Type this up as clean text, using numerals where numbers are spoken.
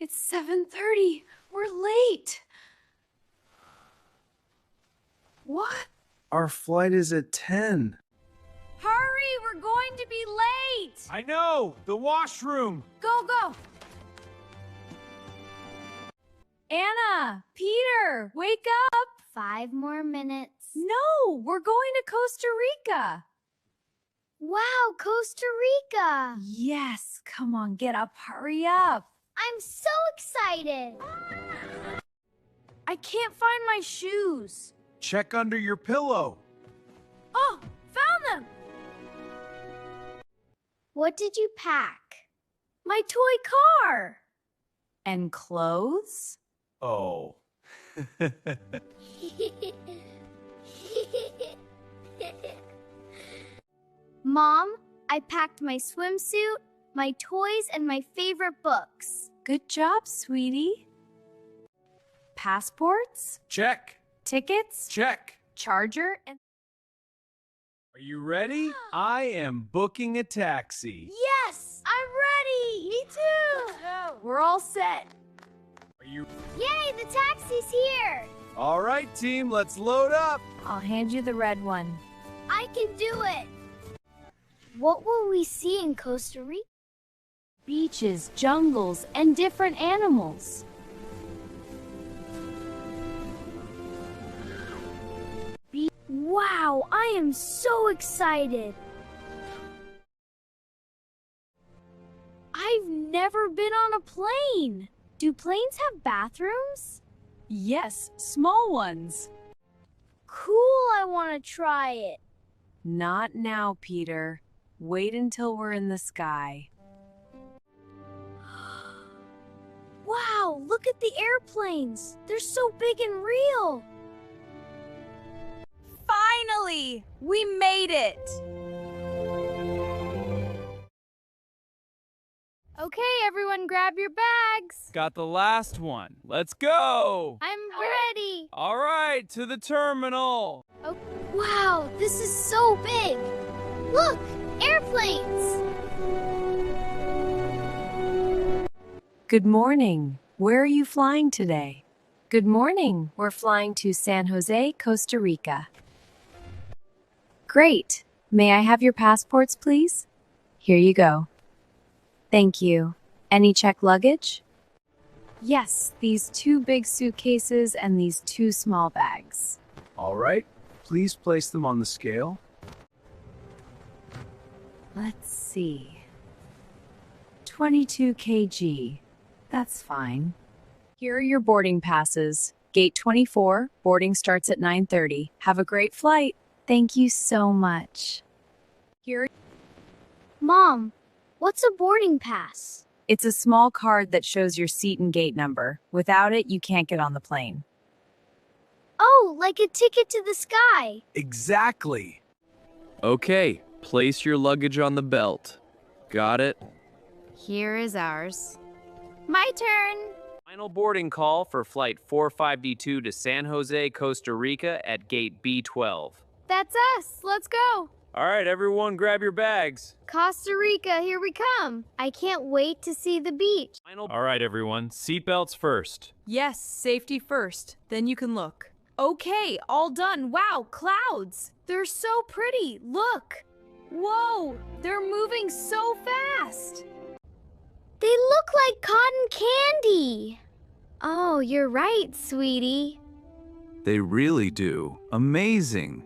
It's 7:30. We're late. What? Our flight is at 10. Hurry, we're going to be late. I know! The washroom! Go, go. Anna, Peter, wake up. 5 more minutes. No, we're going to Costa Rica. Wow, Costa Rica! Yes, come on, get up, hurry up. I'm so excited! I can't find my shoes. Check under your pillow. Oh, found them. What did you pack? My toy car. And clothes? Oh. Mom, I packed my swimsuit, my toys, and my favorite books. Good job, sweetie. Passports, Check. tickets, Check. charger, and... Are you ready? I am booking a taxi. Yes, I'm ready! Me too! We're all set. Are you... Yay, the taxi's here! All right, team, let's load up. I'll hand you the red one. I can do it! What will we see in Costa Rica? Beaches, jungles, and different animals. Wow, I am so excited! I've never been on a plane! Do planes have bathrooms? Yes, small ones. Cool, I want to try it. Not now, Peter. Wait until we're in the sky. Wow, look at the airplanes. They're so big and real. Finally! We made it! Okay, everyone grab your bags. Got the last one. Let's go. I'm ready. All right, to the terminal. Oh, wow, this is so big. Look, airplanes. Good morning. Where are you flying today? Good morning. We're flying to San Jose, Costa Rica. Great. May I have your passports, please? Here you go. Thank you. Any checked luggage? Yes, these 2 big suitcases and these 2 small bags. All right, please place them on the scale. Let's see. 22 kg. That's fine. Here are your boarding passes. Gate 24, boarding starts at 9:30. Have a great flight. Thank you so much. Mom, what's a boarding pass? It's a small card that shows your seat and gate number. Without it, you can't get on the plane. Oh, like a ticket to the sky. Exactly. Okay, place your luggage on the belt. Got it? Here is ours. My turn. Final boarding call for Flight 45D2 to San Jose, Costa Rica at Gate B12. That's us. Let's go. All right, everyone, grab your bags. Costa Rica, here we come. I can't wait to see the beach. All right, everyone, seatbelts first. Yes, safety first. Then you can look. Okay, all done. Wow, clouds. They're so pretty. Look. Whoa, they're moving so fast. They look like cotton candy. Oh, you're right, sweetie. They really do. Amazing.